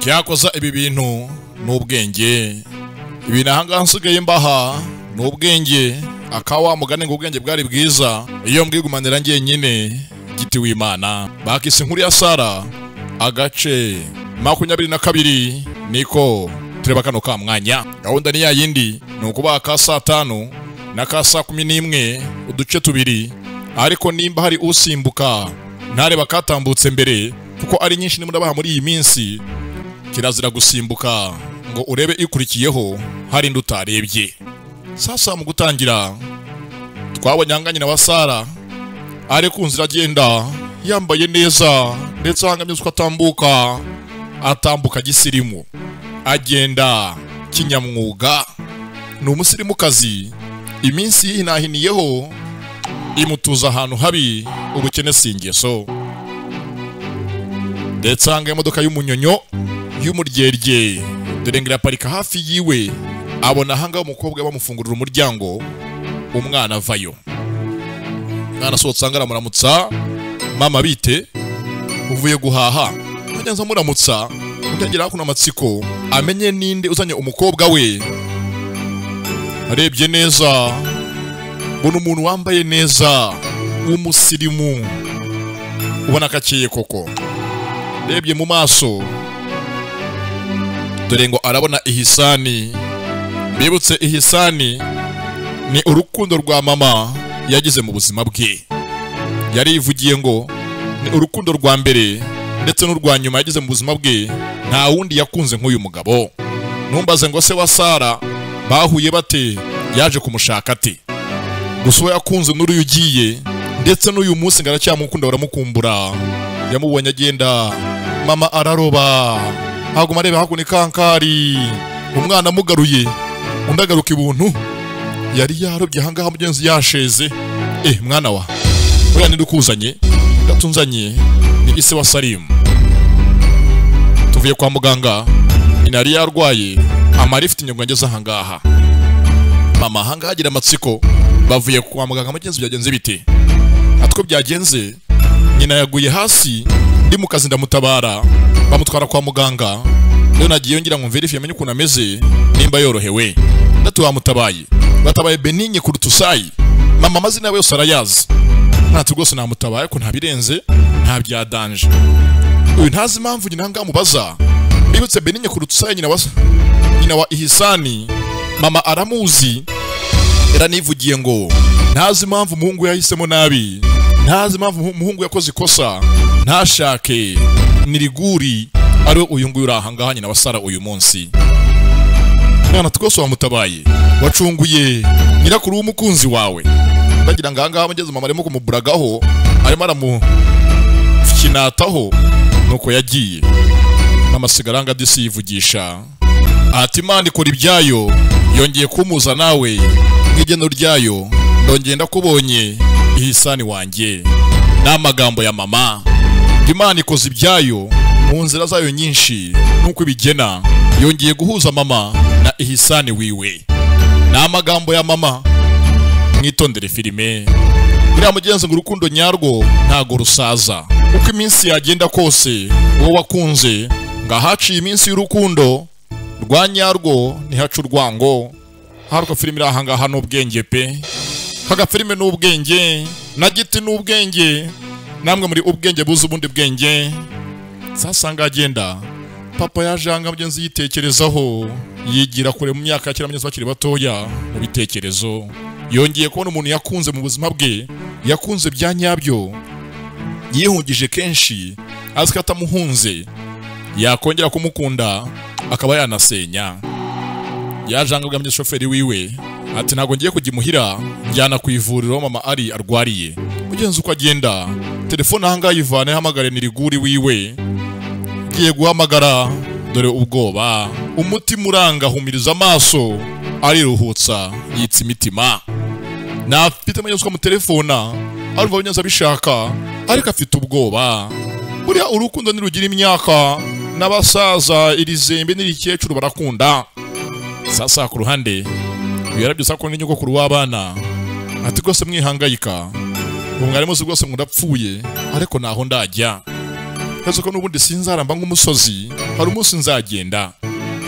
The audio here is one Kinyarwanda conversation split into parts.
cyakoza ibi bintu n'ubwenge. Ibi nahanga nsigaye mbaha n'ubwenge. Akawa mugane ngo ubwenge bwari bwiza iyo mbwigumanira ngiye nyine giti w'Imana. Bakise inkuru ya Sara agace 22 niko tureba kano ka mwanya. Gahunda ni ya yindi nukuba ka saa 5 na ka saa 11 uduce tubiri, ariko nimba hari usimbuka ntareba katambutse mbere kuko ari nyinshi nimurabaha muri iyi minsi, kirazira gusimbuka ngo urebe ikurikiyeho hari ndutarebye. Sasa mu gutangira twabonye anganyina wa Sara ari kunzira agenda yambaye neza ndetse hangamye uko atambuka gisirimu, agenda kinyamwuga. Ni umusirimukazi iminsi hinahiniyeho imutuza ahantu habi ubukene singeso. Ndetse hanga imodoka y'umunyonyo y'umuryerye dore ngira parika hafi yiwe, abona hanga umukobwa bamufungurira umuryango, umwana avayo. Mwana sohotse hanga aramuramutsa, mama bite uvuye guhaha? Ngenza muramutsa ndagira kuno amatsiko amenye ninde uzanye umukobwa we. Arebye neza bona umuntu wambaye neza w'umusirimu ubona kakeye koko. Rebye mu maso dore ngo arabona Ihisani. Bibutse Ihisani ni urukundo rwa mama yagize mu buzima bwe. Yarivugiye ngo ni urukundo rwa mbere ndetse n'urwa nyuma yagize mu buzima bwe, nta wundi yakunze nk'uyu mugabo. Numbaze ngo se wa Sara bahuye bate, yaje kumushaka ate? Gusa yakunze n'uri ugiye ndetse n'uyu munsi ngaracyamukunda baramukumbura. Yamubonye agenda mama araroba haguma areba hakuni kankari, umwana mugaruye undagaruka ibuntu yari yarobye hangaha mugenzi yasheze. Mwana wa oya ndukuzanye ndatunzanye ni ise wa Salimu. Tuvuye kwa muganga inari yarwaye amarifite inyungu ngeze hangaha. Mama hangaha agira amatsiko, bavuye kwa muganga mugenzi byagenze bite? Atwo byagenze nyina yaguye hasi ndi mu kazi ndamutabara, bamutwara kwa muganga. Rero nagiye ngira ngo verify amenye ukuntu ameze nimba yorohewe. Ndatuwamutabaye batabaye Benigne kurutusayi, mama amazina yawe yose arayazi. Ntatu rwose namutabaye ko ntabirenze nta byadanje. Uyu ntazi impamvu nyina hanga mubaza. Bibutse Benigne kurutusayi nyina wa Ihisani, mama aramuzi. Era nivugiye ngo ntazi impamvu umuhungu yahisemo nabi, ntazi impamvu umuhungu yakoze ikosa, ntashake niriguri ari uyu nguyu urahangaha nyina wa Sara uyu munsi. Mwana twose wamutabaye wacunguye nyirakuru w'umukunzi wawe. Bagira nganga amageze mama arimo kumuburagaho, arimo aramufinataho nuko yagiye. Mama sigaranga disi yivugisha ati Imana ikora ibyayo, yongeye kumuza nawe nk'igeno ryayo, ndongeye ndakubonye Ihisani wanjye. N'amagambo ya mama, Imana ikoze ibyayo mu nzira zayo nyinshi nuko ibigena, yongeye guhuza mama na Ihisani wiwe. N'amagambo ya mama, mwitondere filime. Buriya mugenzi ngo urukundo nyarwo ntago rusaza, uko iminsi yagenda kose wowe wakunze ngahaciye iminsi y'urukundo rwa nyarwo ntihaca urwango. Haruka filime irahangaha n'ubwenge pe, kaga filime n'ubwenge na giti n'ubwenge, namwe muri ubwenge buze ubundi bwenge. Sasa ngagenda papa yajanga mugenzi yitekerezaho, yigira kure mu myaka yakira mugenzi bakiri batoya mu bitekerezo. Yongeye kubona umuntu yakunze mu buzima bwe, yakunze bya nyabyo, yihungije kenshi aziko atamuhunze yakongera kumukunda akaba yanasenya. Yajanga bwamye shoferi wiwe ati ntago ngiye kujya imuhira, njyana ku ivuriro mama ari arwariye. Mugenzi uko agenda telefone hanga yivane hamagare niriguri wiwe, giye guhamagara dore ubwoba, umutima uranga humiriza amaso, ariruhutsa yitsa imitima. Nafite amanyuzwa mu telefona arumva abanyaza bishaka ariko afite ubwoba. Buriya urukundo nirugira imyaka, n'abasaza irizembe n'irikecuru barakunda. Sasa ku ruhande yarabyusa ko n'inyugo kuri w'abana ati rwose mwihangayika, umwarimu se rwose ngudapfuye ariko naho ndajya. Yazo ko nubundi sinzaramba nk'umusozi hari umunsi nzagenda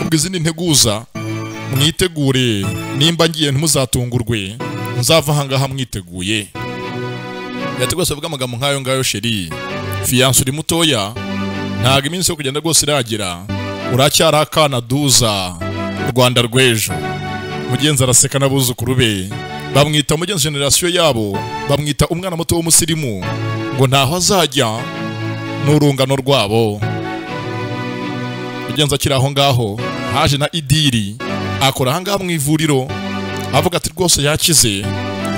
ubwo izindi nteguza mwitegure nimba ngiye ntimuzatungurwe nzava ahangaha mwiteguye. Yategose avuga amagambo nk'ayo ngayo sheri fiyanse uri mutoya ntago iminsi yo kugenda rwose iragera uracyari akana duza Rwanda rw'ejo. Mugenzi araseka n'abuzukuru be bamwita mugenzi generasiyo yabo bamwita umwana muto w'umusirimu ngo ntaho azajya n'urungano rwabo. Mugenzi akiri aho ngaho haje na Idiri akora ahangaha mu ivuriro avuga ati rwose yakize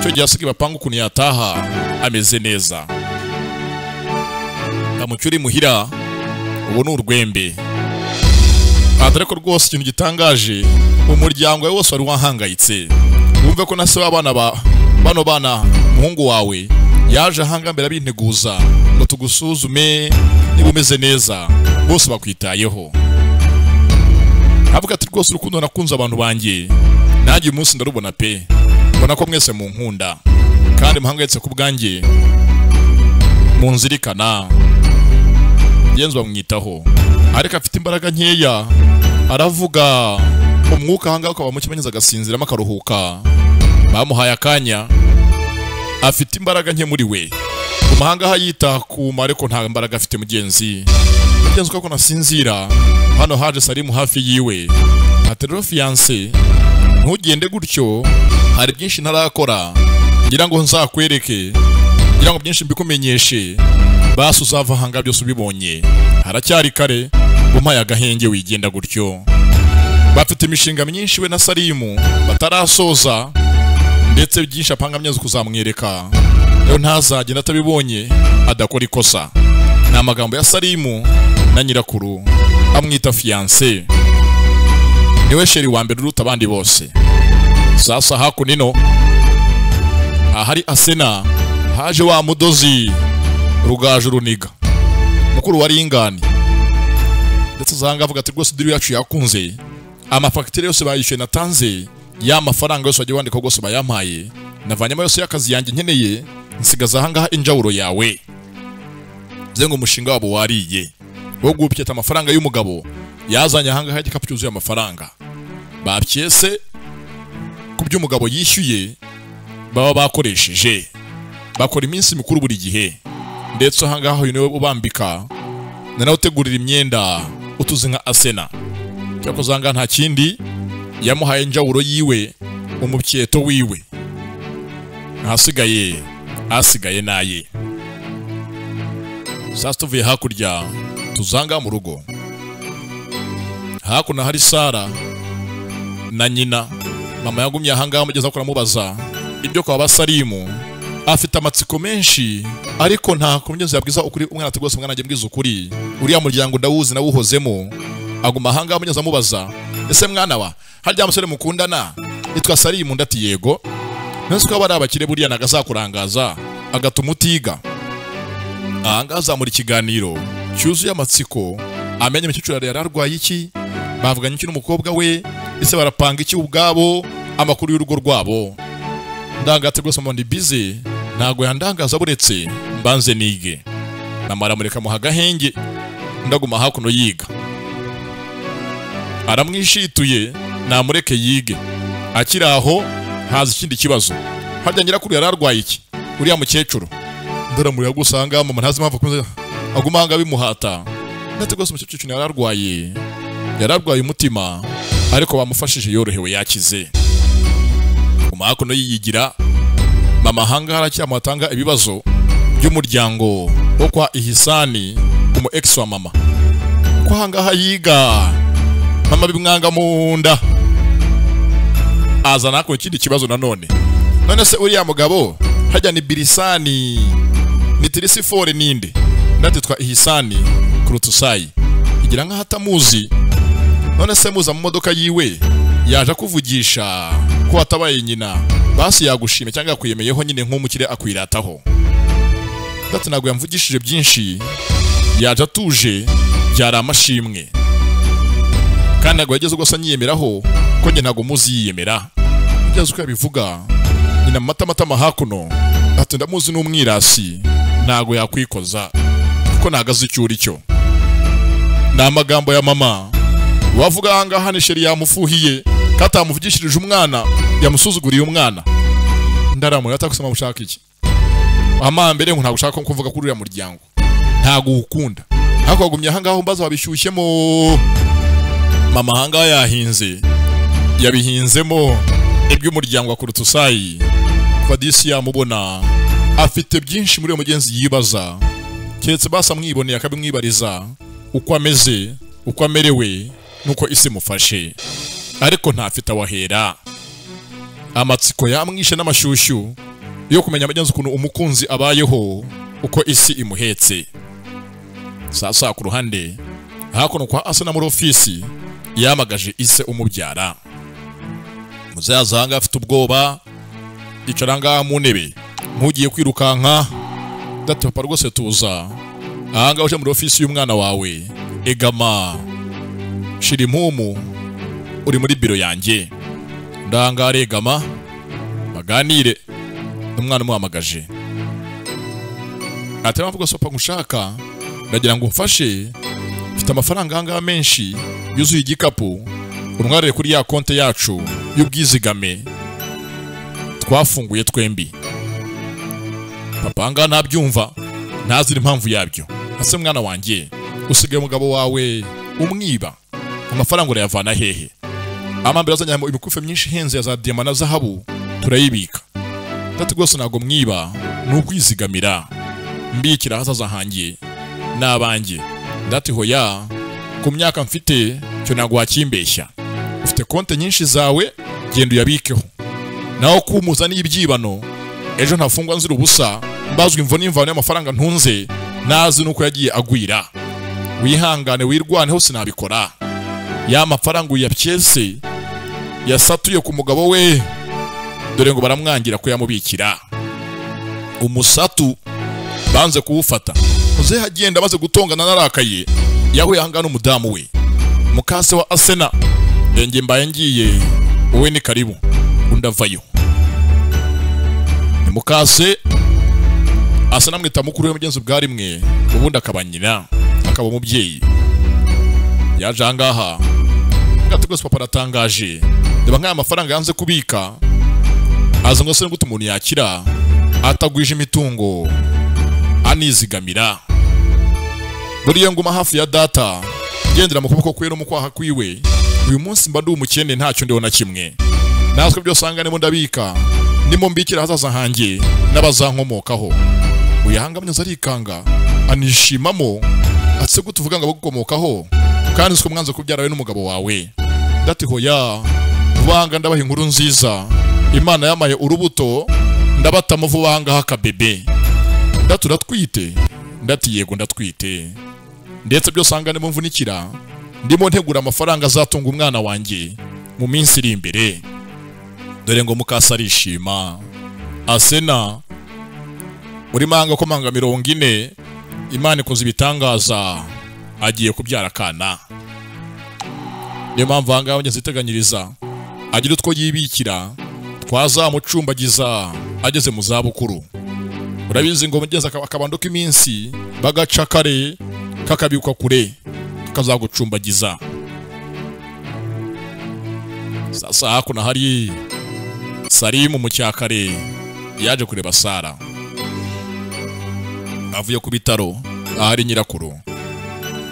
cyo gihe asigaye bapanga ukuntu yataha ameze neza. Amucyuri muhira ubu ni urwembe. Atari ko rwose ikintu gitangaje umuryango wawe wose wari wahangayitse wumve ko na se w'abana bano bana muhungu wawe yaje ahanga mbere abinteguza ngo tugusuzume niba umeze neza bose bakwitayeho. Avuga ati rwose urukundo nakunze abantu banjye nanjye umunsi ndarubona pe mbona ko mwese mu nkunda kandi muhangayitse ku bwanjye munzirikana. Yenzu bamwitaho ariko afite imbaraga nkeya aravuga umwuka ahangaha ukaba mukimenyeza agasinziramo akaruhuka. Bamuhaye akanya afite imbaraga nke muri we umuhangaha yita kuma ariko nta mbaraga afite. Mugenzi uko nasinzira hano haje Salimu hafi yiwe ati rero fiyanse ntugende gutyo hari byinshi ntarakora ngira ngo nzakwereke ngira ngo byinshi mbikumenyeshe basi uzava hanga byose ubibonye haracyari kare umpaye agahenge wigenda gutyo. Bafite imishinga myinshi we na Salimu batarasoza ndetse byinshi apanga myanze kuzamwereka rero ntazagenda atabibonye adakora ikosa. Ni amagambo ya Salimu na nyirakuru amwita fiyanse niwe sheri wa mbere uruta abandi bose. Sasa hakunino ahari Asena haje wa mudozi Rugaju Runiga mukuru wari ingani ndetse zanga avuga ati rwose diri yacu yakunze amafagitire yose bayishyuye natanze ya mafaranga yose wagiye wandika rwose bayampaye navanyemo yose y'akazi yanjye nkeneye nsigaza ahangaha injawuro yawe zengo umushinga wabo wariye wo gupyeta amafaranga y'umugabo yazanye ahangaha igikapu cyuzuye amafaranga bapyese ku by'umugabo yishyuye baba bakoresheje bakora iminsi mikuru buri gihe ndetse ahangaha uyu niwe ubambika nawe utegurira imyenda utuzi nka Asena cyako zanga nta kindi yamuhaye njawuro yiwe umubyeto wiwe asigaye naye. Sasa tuvuye hakurya tuzanga mu rugo hakuna hari Sara na nyina. Mama yagumye ahangaha mugeza ko aramubaza ibyo kwa Basalimu afite amatsiko menshi ariko nta kumugezi yabwiza ukuri umwana ati rwose umwana agiye mbwiza ukuri uriya muryango ndawuzi nawuhozemo. Aguma ahangaha mugeza amubaza ese mwana wa harya musore mukundana nitwa Salimu ndati yego nese ko bari abakire buriya nagazakurangaza agatuma utiga. Ahangaha azamura ikiganiro cyuzuye amatsiko amenye imicicurare yararwaye iki bavuganye iki n'umukobwa we ese barapanga iki ubwabo amakuru y'urugo rwabo. Ndangate rwose mu ndi busy ntago yandangaza buretse mbanze nige namara mureka mu hagahenge ndaguma hakuno yiga aramwishituye namureke yige akiri aho haza ikindi kibazo harya nyirakuru yararwaye iki uriya mukecuru ndaramuriya gusanga mama ntazi mpamvu kumeze aguma hanga bimuhata ndate rwose umukecuru yararwaye umutima ariko bamufashije yorohewe yakize. Hakuno yiyigira mama hanga haracyamatanga ibibazo by'umuryango wo kwa Ihisani umu ex wa mama ko hanga yiga mama bimwanga munda azana ko ikindi kibazo nanone se uriya mugabo hajya ni Birisani ni Tirisifore ninde ndati twa Ihisani kurutusayi igira nka hatamuzi se muza mu modoka yiwe yaje kuvugisha ko atabaye nyina basi yagushime cyangwa yakwiyemeyeho nyine nk'umukire akwirataho. Ndati nago yamvugishije byinshi yaje atuje byara amashimwe kandi nago yageze ubwo nyiyemeraho ko njye nago muzi yiyemera byazo ko yabivuga nyina mata hakuno ati ndamuzi n'umwirasi nago yakwikoza kuko nagaze icyuri cyo amagambo ya mama wavuga ahangaha ni sheri yamufuhiye katamuvugishirije umwana yamusuzuguriye umwana ndaramu yatakusema mushaka iki amambere ngo ntagushaka ko mvuga kuri uriya muryango ntago ukunda hako wagumye ahangaho mbaza wabishyushyemo mama ahangaha yabihinzemo iby'umuryango wa Kurutusayi kuva disi yamubona afite byinshi muri uwo mugenzi yibaza keretse basa mwiboneye akabimwibariza uko ameze uko amerewe nuko isi mufashe ariko ntafite awahera amatsiko yamwishe n'amashyushyu yo kumenya amagenzi ukuntu umukunzi abayeho uko isi imuhetse sasa ku ruhande hakuno kwa Asena muri ofisi yamagaje ise umubyara muzazanga afite ubwoba icaranga mu ntebe nkugiye kwirukanka dati papa rwose tuza ahanga uje muri ofisi y'umwana wawe egama shira impumu uri muri biro yanjye ndangare egama baganire umwana muhamagaje atema vuga sopa ngushaka ndagira ngo mfashe mfite amafaranga hanga menshi yuzuye igikapu umwarire kuri ya konte yacu y'ubwizigame twafunguye twembi papa hanga ntabyumva ntazira impamvu yabyo ase mwana wanjye usigaye umugabo wawe umwiba amafaranga urayavana hehe amambere azanye imikufe myinshi henze ya za diamant na zahabu turayibika ndati rwose nago mwiba n'ukwizigamira mbikira hazaza hanjye n'abanjye ndati hoya ku myaka mfite cyo nago wakimbeshya ufite konte nyinshi zawe genda uyabikeho naho kumuza n'ibyibano ejo ntafungwa nzira ubusa mbazwe imvo n'imvano y'amafaranga ntunze nazi nuko yagiye agwira wihangane wirwane hose nabikora ya mafaranga uyapyese yasatuye ku mugabo we dore ngo baramwangira ko yamubikira umusatu banze kuwufata uze hagenda baze gutongana narakaye yahuye hangana umudamu we mukase wa Asena ndenge mbaye ngiye wowe ni karibu undavayo ni mukase Asena mwita mukuru w'umugenzi bwari mwe ubundi akabanyina akaba umubyeyi yaje hangaha gatugose papa ratangaje ndeba nk'aya mafaranga yanze kubika aza ngo se ngo umuntu yakira atagwije imitungo anizigamira buriye nguma hafi ya data gendera mu kuboko kwe no mu kwaha kwiwe uyu munsi mba ndi umukene ntacyo ndiho na kimwe natwe byo sangane ndabika ndimo mbikira hazaza hanjye n'abazankomokaho uyahangamye zarikanga anishimamo atse gutuvuga ngo bagukomokaho kandi siko mwanze kubyara we n'umugabo wawe ndati hoya vubanga ndabaha inkuru nziza Imana yamaye urubuto ndabatama vubanga haka bebe ndaturatwite ndati yego ndatwite ndetse byo sangane mumvunikira ndimo ntegura amafaranga azatunga umwana wanjye mu minsi iri imbere dore ngo mukasa arishima Asena muri manga ko manga 40 Imana ikoze ibitangaza agiye kubyara kana niyo mpamvu hanga abanyeze iteganyiriza agira utwo yibikira twazamucumbagiza ageze mu zabukuru urabizi ngo mugenza akabanduka iminsi bagaca kare kakabikwa kure kazagucumbagiza sasa hakuna hari Salimu mu cyakare yaje kureba Sara avuye ku bitaro ahari nyirakuru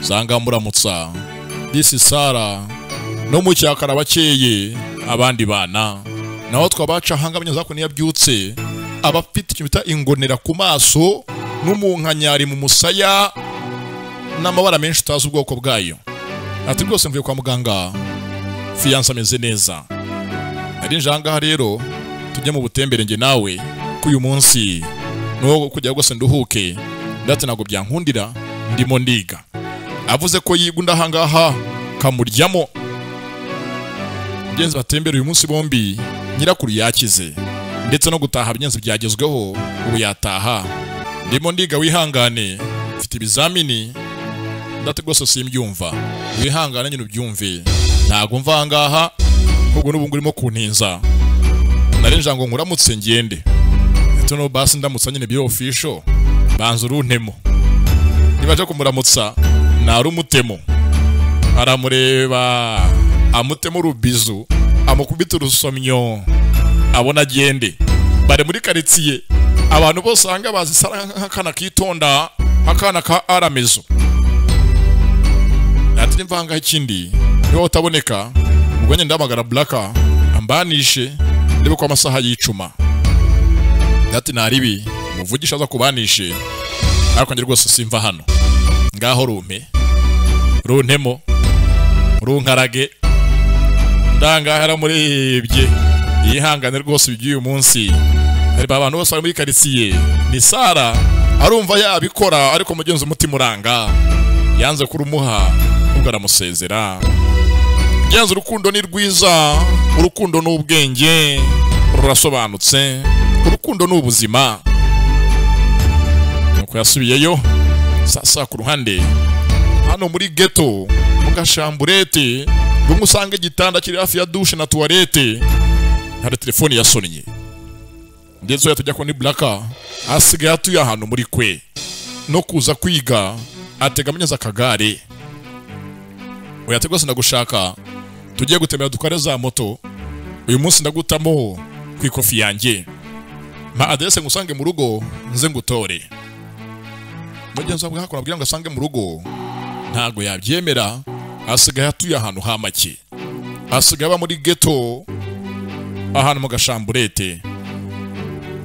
sanga muramutsa disi Sara no mu cyakara bakeye abandi bana naho twabaca hanga abanyazako niyabyutse abafite ikimita ingonera ku maso n'umunkanyari mu musaya n'amabara menshi utazi ubwoko bwayo ati rwose mvuye kwa muganga fiyanse ameze neza ari njanga rero tujye mu butembere nge nawe ko uyu munsi no kujya rwose nduhuke ndetse nago byankundira ndimo ndiga avuze ko yigunda hangaha kamuryamo genzi batembera uyu munsi bombi nyirakuru yakize ndetse no gutaha byenzi byagezweho ubu yataha ndimo ndiga wihangane mfite ibizamini ndate rwose simbyumva wihangane nyine ubyumve ntago mva hangaha ubwo n'ubu ngurimo kuntinza narenja ngo nkuramutse ngende ndetse no basi ndamutsa nyine byo official banza uruntemo nibaje kumuramutsa nari umutemo aramureba amutemo urubizu amukubita urusomyo abona agende. Bari muri karitsiye abantu bose hanga bazisara nk'akana kitonda akana ka aramezo. Ati mvanga ikindi niho utaboneka ubwo nyine ndamagara Blacka ambanishe ndibuko kwa amasaha y'icuma. Ati naribi muvugisha za kubanishe ariko ngira rwose simva hano ngaho rumpe runtemo runkarage ndangahara murebye yihangane rwose by'uyu munsi. Hari abantu bose bari muri karitsiye ni Sara arumva yabikora ariko mugenzi umutima uranga yanze kurumuha ubwo aramusezera. Yanze urukundo ni rwiza, urukundo n'ubwenge rurasobanutse, urukundo n'ubuzima. Nuko yasubiyeyo sasa ku ruhande hano muri ghetto mu gashamburete bumusange igitanda kiri hafi ya douche na toilette. Hari telefone yasonnye ndetse yatujya ko ni Blacka asigaye atuye ahantu muri kwe no kuza kwiga ategamenyeza akagare. Oya tegose ndagushaka tugiye gutembera dukare za moto uyu munsi ndagutamo ku ikofi yanjye ma adresse ngusange mu rugo nze ngutore. Mugenzi wawe hakora abwira ngo asange mu rugo ntago yabyemera asigaye atuye ahantu hamake asigaye aba muri ghetto ahantu mu gashamburete.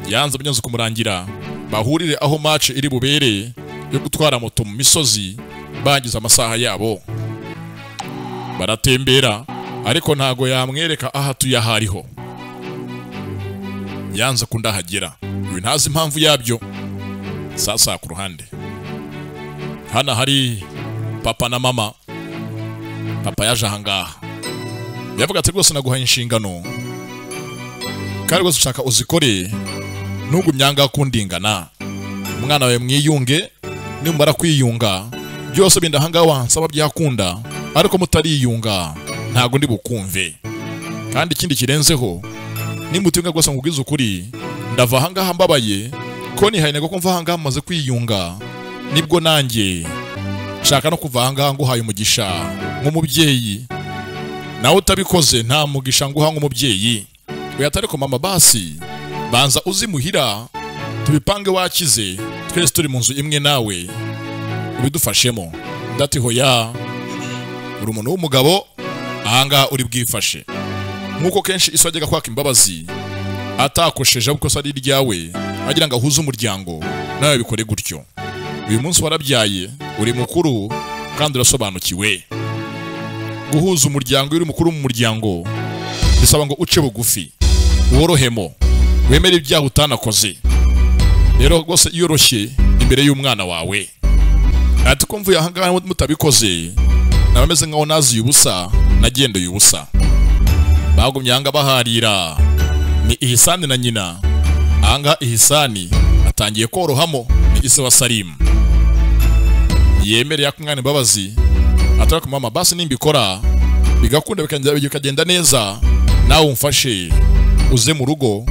Yanze mugenzi kumurangira bahurire aho match iri bubere yo gutwara moto mu misozi bagize amasaha yabo. Baratembera ariko ntago yamwereka aho atuye ahariho. Yanze kundahagera uyu ntazi impamvu yabyo. Sasa ku ruhande hana hari papa na mama. Papa yaje ahangaha yavuga ati rwose naguhaye inshingano kandi rwose ushaka uzikore ntugumyanga kundingana. Umwana wawe mwiyunge nimara kwiyunga byose binda ahangaha wansaba byakunda ariko mutariyunga ntago ndi bukumve. Kandi ikindi kirenzeho nimutinga rwose ngubwiza ukuri ndava ahangaha mbabaye ko nihaye nego ko mva ahangaha maze kwiyunga nibwo nanjye shaka no kuva ahangaha nguhaye umugisha nk'umubyeyi nawe utabikoze nta mugisha nguha nk'umubyeyi. Uyatare ko mama basi banza uzimuhira tubipange wakize twese turi mu nzu imwe nawe ubidufashemo. Ndati hoya uri umuntu w'umugabo ahangaha uri bwifashe nkuko kenshi iswajyaga kwaka imbabazi atakosheje uko sari ryawe agira ngo ahuze umuryango nawe bikore gutyo. Uyu munsi warabyaye uri mukuru kandi urasobanukiwe. Guhuza umuryango uri mukuru mu muryango bisaba ngo uce bugufi worohemo wemere ibyaha utanakoze. Rero rwose yoroshye imbere y'umwana wawe. Ati ko mvuye ahangaha mutabikoze nabameze nkaho nazi ubusa nagendeye ubusa. Bagumye hanga baharira ni Ihisani na nyina. Anga Ihisani atangiye korohamo ni ise wa Salim. Yemereye kumwana imbabazi ataka mama basi nimbikora bigakunda bikagenda neza nawe umfashe uze mu rugo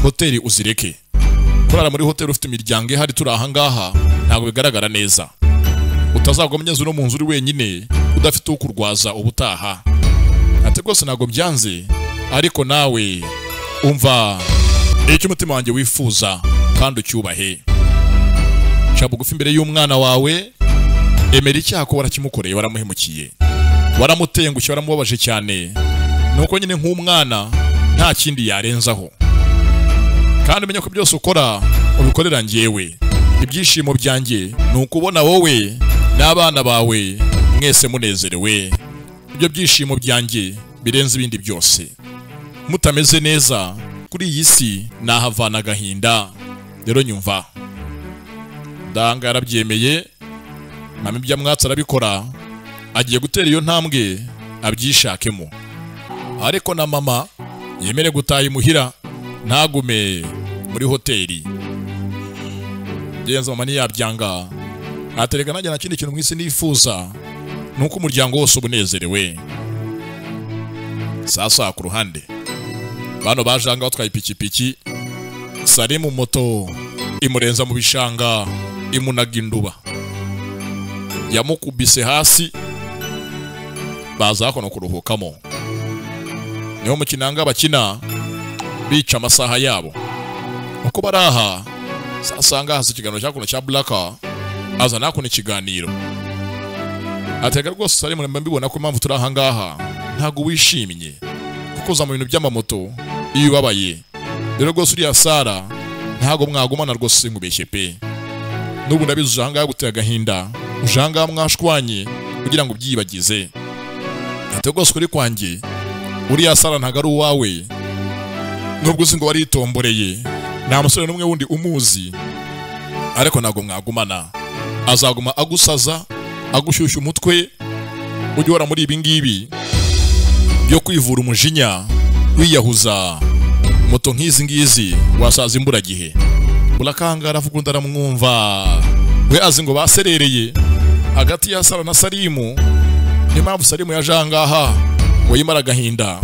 hoteli uzireke. Kurara muri hoteli ufite imiryango ihari turi ahangaha ntabwo bigaragara neza. Utazagomnyeza no mu nzu uri wenyine udafite ukurwaza ubutaha. Ati rwose ntabwo byanze ariko nawe umva icyo umutima wanjye wifuza kandi ucyubahe. Ca bugufi imbere y'umwana wawe emera icyaha ko warakimukoreye waramuhemukiye waramutengushye waramubabaje cyane nuko nyine nk'umwana nta kindi yarenzaho. Kandi menya ko byose ukora ubikorera njyewe. Ibyishimo byanjye ni ukubona wowe n'abana bawe mwese munezerewe. Ibyo byishimo byanjye birenze ibindi byose. Mutameze neza kuri iyi si nahavana agahinda. Rero nyumva ndanga yarabyemeye mama ibya mwatsa arabikora agiye gutera iyo ntambwe abyishakemo. Ariko na mama yemere gutaha imuhira ntagume muri hoteli. Genza mama niyabyanga aterega nanjye nta kindi kintu mwisi nifuza nuko umuryango wose ubunezerewe. Sasa ku ruhande bano bajanga batwaye ipikipiki Salimu moto imurenza mu bishanga imunaga induba yamukubise hasi baza hakuno kuruhukamo. Niho mukinanga bakina bica amasaha yabo. Uko baraha sasanga hasi ikiganiro cyakuno cya Blacka aza nakuno ikiganiro. Atega rwose Salimu mbibona ko impamvu turaha ngaha ntago wishimye kuko za mu bintu by'amamoto iyo babaye. Rero rwose uriya Sara ntago mwagumana rwose ngubeshye pe. Nubu ndabizi ujanga gutega gahinda, ujanga mwashwanye kugira ngo byibagize. Ate rwose kuri kwanjye uriya Sara ntago ari uwawe. Nubwo singo wari itomboreye nta musore n'umwe wundi umuzi, ariko ntago mwagumana. Azaguma agusaza, agushyushya umutwe, ujye wara muri ibi ngibi byo kwivura umujinya wiyahuza. Moto nk'izi ngizi wasaza imburagihe. Burakangara avuga ndaramwumva we azi ngo baserereye hagati ya Sara na Salimu. Impamvu Salimu yajangaha we yimara gahinda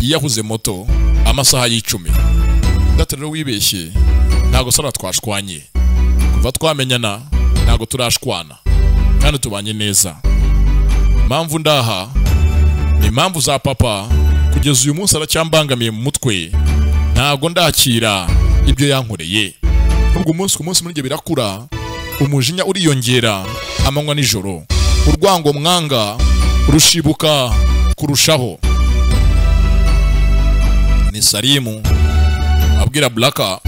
yiyahuze moto amasaha y'icumi. Ndaterero wibeshye ntago Sara twashwanye, kuva twamenyana ntago turashwana kandi tubanye neza. Impamvu ndaha ni impamvu za papa kugeza uyu munsi aracyambangamiye mu mutwe. Ntago ndakira ibyo yankoreye. Ubwo umunsi ku munsi muri byo birakura, umujinya uriyongera amanywa nijoro, urwango mwanga rushibuka kurushaho. Ni Salimu abwira Blacka,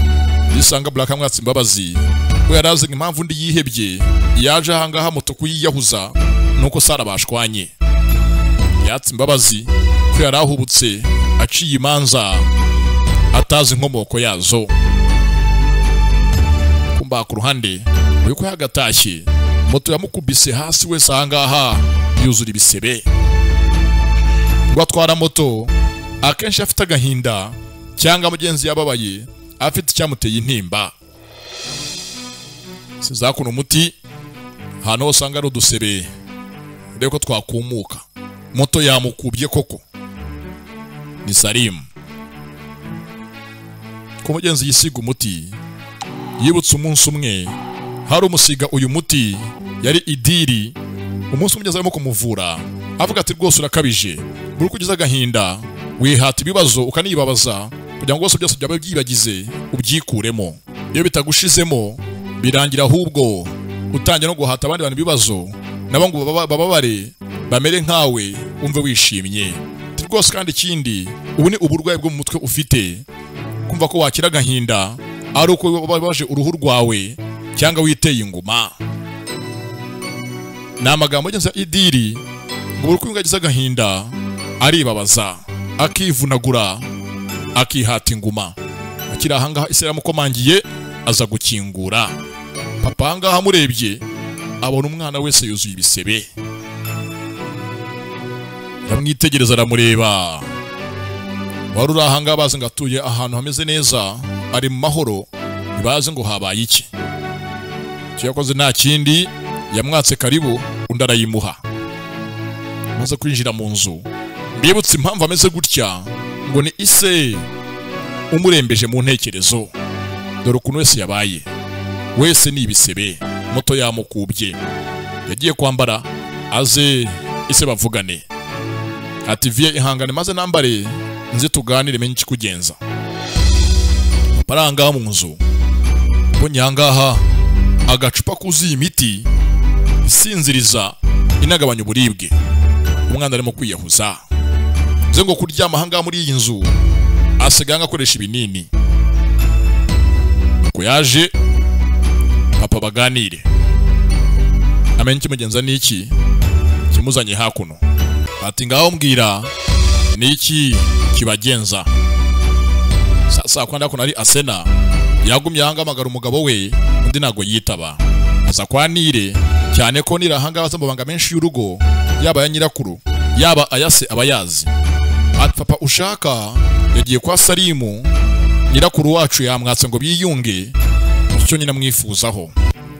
yisanga Blacka mwatsi imbabazi we yarazi impamvu ndi yihebye yaje ahangaha moto kuyiyahuza nuko Sara bashwanye. Yatsi imbabazi ko yarahubutse aciye imanza atazi inkomoko yazo. Kumba ku ruhande uko yagatashye moto yamukubise hasi wese ahangaha yuzura ibisebe. Ngo atwara moto akenshi afite agahinda cyangwa mugenzi yababaye afite icyamuteye intimba. Sizakuno umuti hano usanga ari udusebe reko twakumuka. Moto yamukubye koko. Ni Salimu ko mugenzi yisiga umuti. Yibutse umunsi umwe hari umusiga uyu muti yari idiri. Umunsi umugeze arimo kumuvura avuga ati rwose urakabije, buri kugeza agahinda wihata ibibazo ukanibabaza kugira ngo rwose byose byabe byibagize ubyikuremo. Iyo bitagushizemo birangira ahubwo utangira no guhata abandi bantu ibibazo nabo ngo bababare bamere nkawe umve wishimye. Rwose kandi ikindi ubu ni uburwayi bwo mu mutwe ufite, kumva ko wakira agahinda ari uko babaje uruhu rwawe cyangwa witeye inguma. Ni amagambo agenza idiri ngo buri kwinga agize agahinda aribabaza akivunagura akihata inguma. Akiri ahangaha ise yamukomangiye aza gukingura. Papa ahangaha amurebye abona umwana wese yuzuye ibisebe. Yamwitegereza aramureba. Wari uri ahangaha bazi ngo atuye ahantu hameze neza ari mu mahoro, ntibazi ngo habaye iki. Icyo yakoze nta kindi, yamwatse karibu undi arayimuha. Maze kwinjira mu nzu mbibutse impamvu ameze gutya ngo ni ise umurembeje mu ntekerezo. Dore ukuntu wese yabaye, wese ni ibisebe, moto yamukubye. Yagiye kwambara aze ise bavugane. Ati vie ihangane maze nambare nzi tuganire menye kikugenza. Paranga mu nzu bonyangaha agacupa kuzuye imiti isinziriza inagabanya uburibwe. Umwana arimo kwiyahuza ze ngo kuryama hanga muri iyi nzu asiganga akoresha ibinini. Ko yaje papa baganire amenye kimugenza niki kimuzanye hakuno. Ati ngaho mbwira niki kibagenza. Sasa kwanda ko nari Asena yagumye hanga amagara umugabo we undi nago yitaba. Aza kwanire cyane ko nirahanga bazambanga menshi y'urugo yaba ya nyirakuru yaba ayase abayazi. Ati papa ushaka yagiye kwa Salimu nyirakuru wacu yamwatse ngo biyunge icyo nyina mwifuzaho.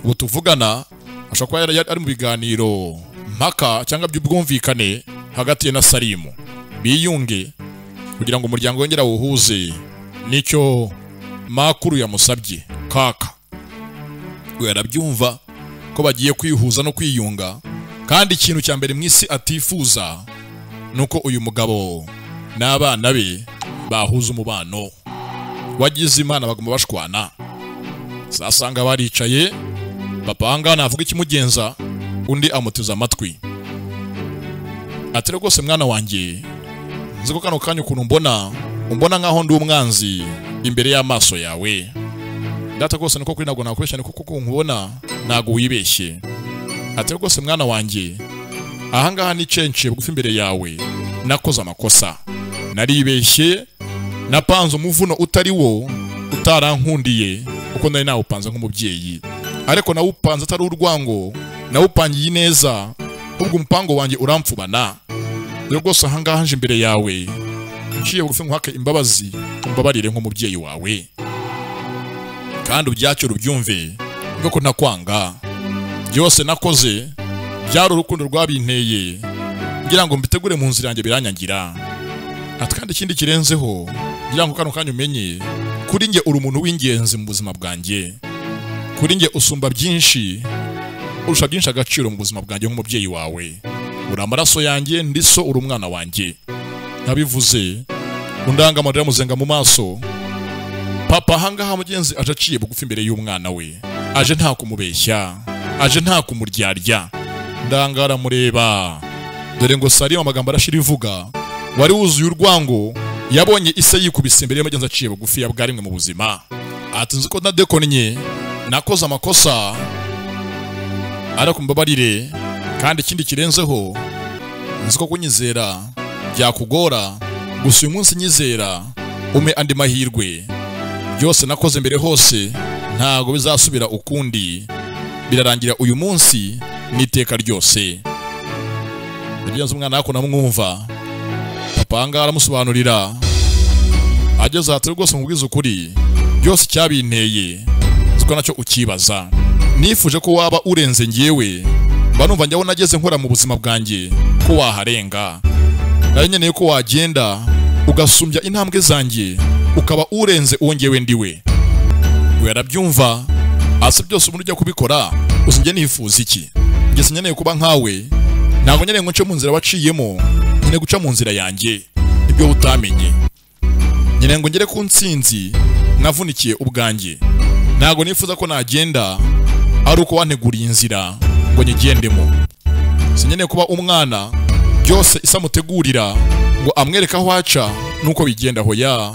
Ubu tuvugana ashaka yari ari mu biganiro mpaka cyangwa by'ubwumvikane hagati na Salimu biyunge kugira ngo umuryango wongera wuhuze. Nicyo makuru yamusabye kaka. We arabyumva ko bagiye kwihuza no kwiyunga, kandi ikintu cya mbere mwisi atifuza nuko uyu mugabo n'abana be bahuza umubano. Wagize Imana baguma bashwana. Zasanga baricaye, papa ahangaha navuga ikimugenza, undi amuteze amatwi. Ati rwose mwana wanjye, nzi ko kano kanya ukuntu umbona nkaho ndi umwanzi imbere y'amaso yawe. Data rwose niko kuri ntabwo nakubeshya, niko kuko nkubona ntabwo wibeshye. Ati rwose mwana wanjye, ahangaha ni censhi bugufi imbere yawe, nakoze amakosa, naribeshye, napanze umuvuno utari wo, utarankundiye uko nari nawupanze nk'umubyeyi, ariko nawupanze atari urwango, nawupangiye neza, ubwo umupango wanjye urampfubana. Rero rwose ahangaha nje imbere yawe, nciye bugufi nkuhake imbabazi, umbabarire nk'umubyeyi wawe, kandi ubyacyo ubyumve nuko ntakwanga. Byose nakoze byari urukundo rwabinteye, ngira ngo mbitegure mu nzira yanjye biranyangira. Ati kandi ikindi kirenzeho, ngira ngo kano kanya umenye, kuri nge uri umuntu w'ingenzi mu buzima bwanjye, kuri nge usumba byinshi, urusha byinshi agaciro mu buzima bwanjye nk'umubyeyi wawe. Uri amaraso yanjye, ndiso uri umwana wanjye. Nabivuze undanga amarira muzenga mu maso. Papa ahangaha mugenzi aje aciye bugufi imbere y'umwana we, aje nta kumubeshya, aje nta kumuryarya. Ndangara mureba, dore ngo Salimu amagambo arashira ivuga, wari wuzuye urwango, yabonye ise yikubise imbere y'umugenzi aciye bugufi ya bwarimwe mu buzima. Ati nzi ko nadekonnye, nakoze amakosa, ariko mbabarire, kandi ikindi kirenzeho, nzi ko kunyizera byakugora, gusa uyu munsi nyizera, ume andi mahirwe. Byose nakoze mbere hose ntago bizasubira ukundi, birarangira uyu munsi n'iteka ryose. Yagenze umwana wako namwumva, papa ahangaha aramusobanurira, ageze ati rwose mubwiza ukuri, byose cyabinteye, ziko nacyo ukibaza. Nifuje ko waba urenze ngewe, mba numva njyaho nageze nkora mu buzima bwanjye ko waharenga. Nari nkeneye ko wagenda ugasumbya intambwe zanjye, ukaba urenze uwo ngewe ndiwe. We yarabyumva, ase byose umuntu ujya kubikora, usinjye nifuza iki? Njye sinkeneye kuba nkawe, ntabwo nkeneye ngo nce mu nzira waciyemo, nkeneye guca mu nzira yanjye, ibyo utamenye. Nkeneye ngo ngere ku ntsinzi navunikiye ubwanjye. Ntabwo nifuza ko nagenda ari uko wanteguriye inzira ngo nyigendemo. Sinkeneye kuba umwana byose isa mutegurira ngo amwereka aho aca nuko bigenda hoya.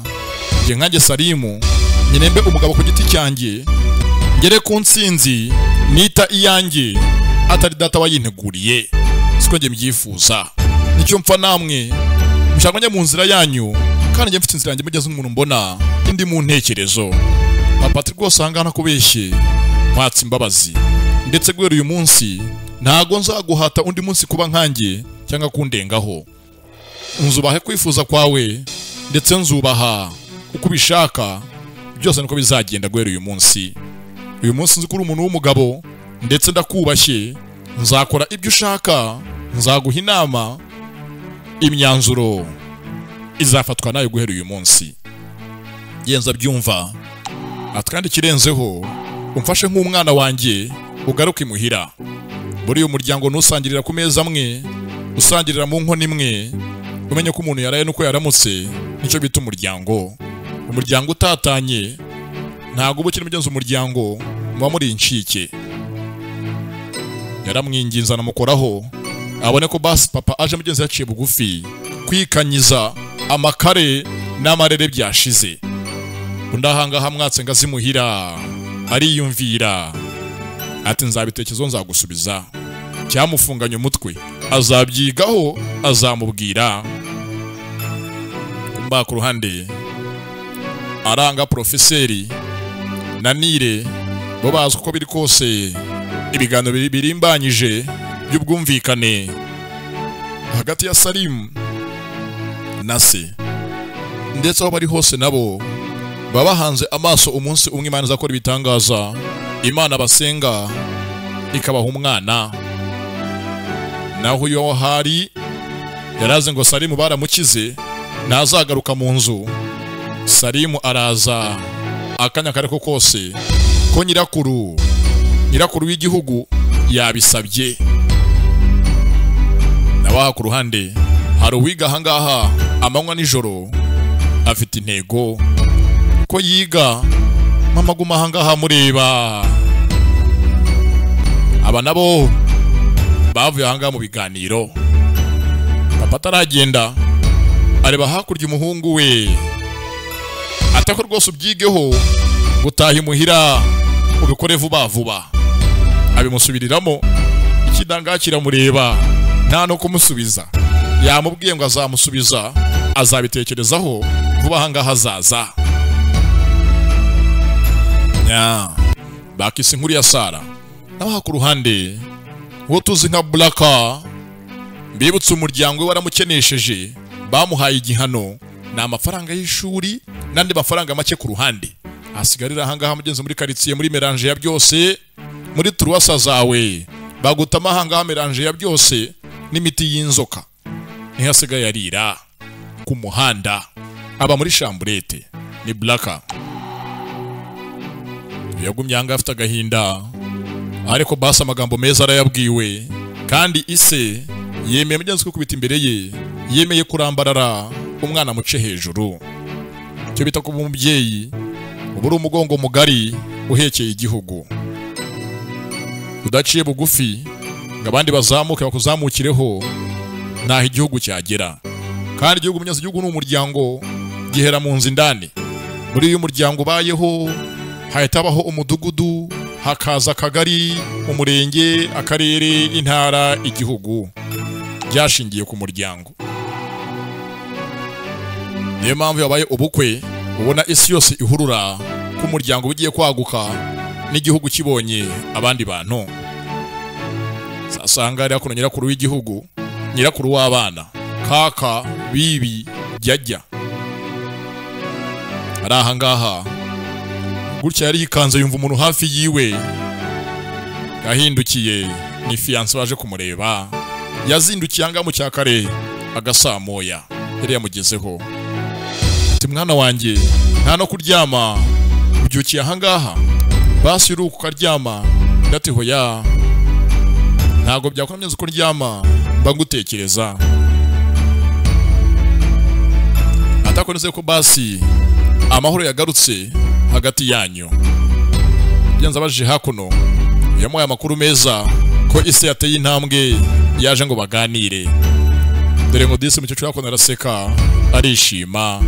Nge nkanjye Salimu, nkeneye mbe umugabo ku giti cyanjye, ngere ku ntsinzi nita iyanjye, atari data wayinteguriye. Siko nge mbyifuza, nicyo mpfa namwe mushaka njye mu nzira yanyu, kandi nge mfite inzira yanjye mugeze nk'umuntu mbona indi mu ntekerezo. Papa rwose ahangaha nakubeshye, mpatse imbabazi, ndetse guhera uyu munsi ntago nzaguhata undi munsi kuba nkanjye cyangwa kundengaho. Nzubahe kwifuza kwawe, ndetse nzubaha uko ubishaka, byose niko bizagenda guhera uyu munsi. Uyu munsi nzi ko uri umuntu w'umugabo, ndetse ndakubashye, nzakora ibyo ushaka, nzaguha inama, imyanzuro izafatwa nayo guhera uyu munsi. Genza byumva. Ati kandi kirenzeho, umfashe nk'umwana wanjye, ugaruke imuhira. Buri umuryango nusangirira ku meza amwe, usangirira mu nkono imwe, umenye ko umuntu yaraye nuko yaramutse, nicyo bita umuryango. Umuryango utatanye ntago ubukira mugenzi umuryango muba muri incike. Yaramwinginza namukoraho, abone ko basi papa aje mugenzi yaciye bugufi kwikanyiza amakare n'amarere byashize. Undahangaha mwatse ngazimuhira, ariyumvira, ati nzabitekerezo nzagusubiza. Cyamufunganye umutwe, azabyigaho, azamubwira. Kumba ku ruhande aranga Profeseri na Nire, bo bazi uko biri kose ibiganiro birimbanyije by'ubwumvikane hagati ya Salimu na se, ndetse aho bari hose nabo baba hanze amaso umunsi umwe Imana izakora ibitangaza. Imana basenga ikabaha umwana. Naho uyo hari yaraze ngo Salimu baramukize, ntazagaruka mu nzu. Salimu araza akanya kareko kose ko nyirakuru w'igihugu yabisabye. Nabaha ku ruhande hari uwiga ahangaha amanywa nijoro afite intego ko yiga, mama guma ahangaha mureba. Aba nabo bavuye ahangaha mu biganiro. Papa ataragenda areba hakurya umuhungu we, atako rwose ubyigeho gutaha imuhira ubikore vuba vuba. Abimusubiriramo, ikidanga kiramureba nta no kumusubiza. Yamubwiye ngo azamusubiza, azabitekerezaho vuba ahangaha azaza. Bakise inkuru ya Sara naho ku ruhande uwo tuzi nka Blaka, mbibutse umuryango we waramukenesheje, bamuhaye igihano na amafaranga y'ishuri nandi mafaranga make ku ruhande. Asigarira ahangaha mugenzi muri quartier muri melange ya byose, muri turuwasa zawe bagutama ahangaha melange ya byose n'imiti y'inzoka. Ntihasigaye yarira ku muhanda, aba muri chambrette. Ni Blaka yagumye ahangaha afite agahinda, ariko basa amagambo meza arayabwiwe, kandi ise yemeye mugenzi ko kubita imbere ye, yemeye kurambarara umwana muce hejuru. Cyo bita kuba umubyeyi uburi umugongo mugari uhekeye igihugu, udaciye bugufi ngo abandi bazamuke bakuzamukireho, naho igihugu cyagera. Kandi igihugu munyazi, igihugu n'umuryango gihera mu nzu indani. Muri uyu muryango ubayeho hahitabaho umudugudu, hakaza akagari, umurenge, akarere, intara, igihugu. Byashingiye ku muryango. Niyo mpamvu yabaye ubukwe ubona isi yose ihurura ku muryango ugiye kwaguka, n'igihugu kibonye abandi bantu. Sasanga ari akuno nyirakuru w'igihugu, nyirakuru w'abana, kaka, bibi, jyajya. Ari ahangaha gutya yari yikanze, yumva umuntu hafi yiwe. Yahindukiye, ni fiance waje kumureba. Yazindukiye ahangaha mu cyakare agasamoya yari yamugezeho. Ati mwana wanjye nta no kuryama, ubyukiye ahangaha basi uruko ukaryama. Ndati hoya, ntago byakomye uko ndyama, mba ngutekereza. Atakoneze ko basi amahoro yagarutse hagati yanyu. Byanza baje hakuno yamuhaye amakuru meza ko ise yateye intambwe, yaje ngo baganire. Dore ngo disi mucyo cyako naraseka arishima.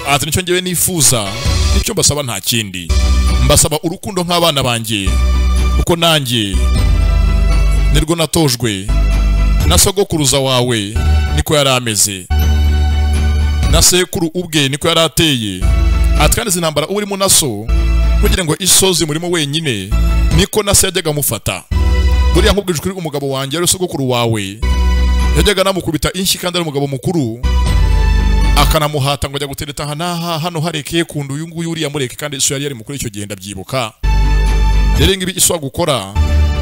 Ati nicyo ngewe nifuza, nicyo mbasaba nta kindi. Mbasaba urukundo nk'abana banjye, uko nanjye nirwo natojwe na sogokuruza wawe niko yari ameze, na sekuru ubwe niko yari ateye. Ati kandi zinambara urimo naso kugira ngo isozi murimo wenyine niko nase yajyaga mufata. Buriya nkubwije kuri umugabo wanjye ari sogokuru wawe, yajyaga namukubita inshyi kandi ari umugabo mukuru, akanamuhata ngo ajya gutereta hano harekeye kundu uyu nguyu uriya mureke, kandi iso yari mukuru icyo gihe ndabyibuka. Rero ngibi iswa gukora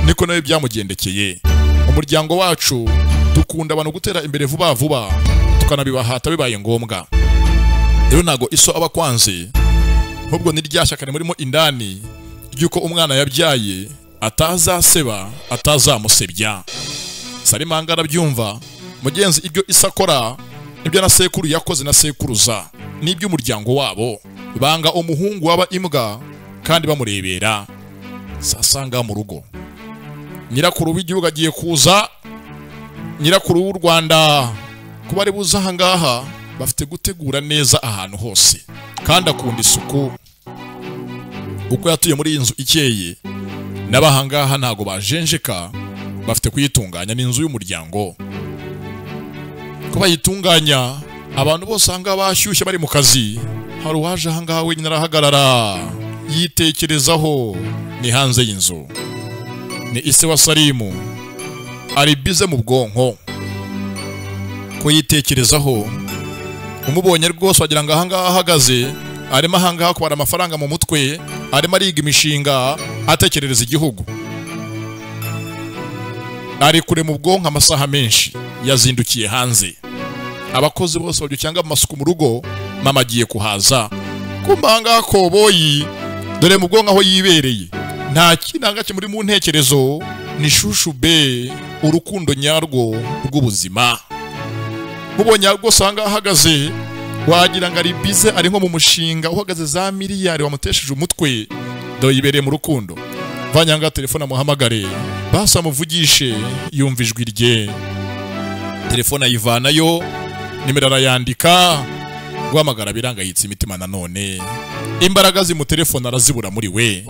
niko nawe byamugendekeye. Umuryango wacu dukunda abantu gutera imbere vuba vuba, tukanabibahata bibaye ngombwa. Rero nago iso aba kwanze, ahubwo niryashakane murimo indani ryuko umwana yabyaye atazaseba, atazamusebya. Sarimanga arabyumva mugenzi, ibyo isakora nibyo na sekuru yakoze na sekuruza, nibyo umuryango wabo. Banga umuhungu waba imbwa kandi bamurebera. Sasanga mu rugo nyirakuru w'igihugu agiye kuza, nyirakuru w'u Rwanda kuba ari buza ahangaha, bafite gutegura neza ahantu hose, kandi akunda isuku. Uko yatuye muri inzu ikeye, n'abahangaha ntago bajenjeka, bafite kuyitunganya. N'inzu y'umuryango ko bayitunganya, abantu bose ahangaha bashyushye bari mu kazi. Hari uwaje ahangaha wenyine arahagarara yitekerezaho, ni hanze y'inzu. Ni ise wa Salimu, ari bize mu bwonko ko yitekerezaho. Umubonye rwose wagira ngo ahangaha ahagaze, arimo ahangaha kubara amafaranga mu mutwe, arimo ariga imishinga, atekerereza igihugu. Ari kure mu bwonko amasaha menshi, yazindukiye hanze. Abakozi bose babyucyanga amasuku mu rugo, mama agiye kuhaza. Kumba ahangaha koboyi, dore mu bwonko aho yibereye nta kinanga cyo muri mu ntekerezo, ni shushu be, urukundo nyarwo rw'ubuzima. mubonye rwose aha ngaha ahagaze wagira ngo ari bize ari nko mu mushinga uhagaze za miliyari wamutesheje umutwe do yibereye mu rukundo. Vanyanga telefone amuhamagare basa amuvugishe yumva ijwi rye. Telefone ayivanayo nimero arayandika guhamagara birangayitse imitima nanone. Imbaraga zimu telefone arazibura muri we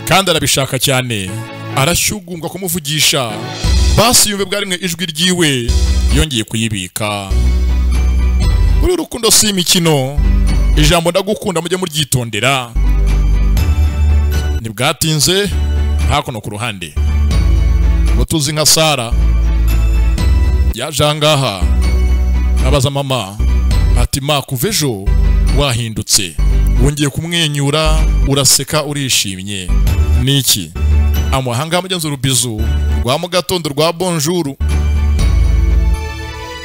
kandi arabishaka cyane arashyugumbwa kumuvugisha basi yumve bwarimwe ijwi ryiwe yongeye kuyibika. Uri rukundo si imikino, ijambo ndagukunda mujye muryitondera. Nibwatinze hakuno ku ruhande ngo tuzi nka Sara yaje ngaha abaza mama ati ma kuvejo wahindutse wongeye kumwenyura uraseka urishimye niki? Amuhanga mugenzi urubizu rwa mu gatondo rwa bonjour.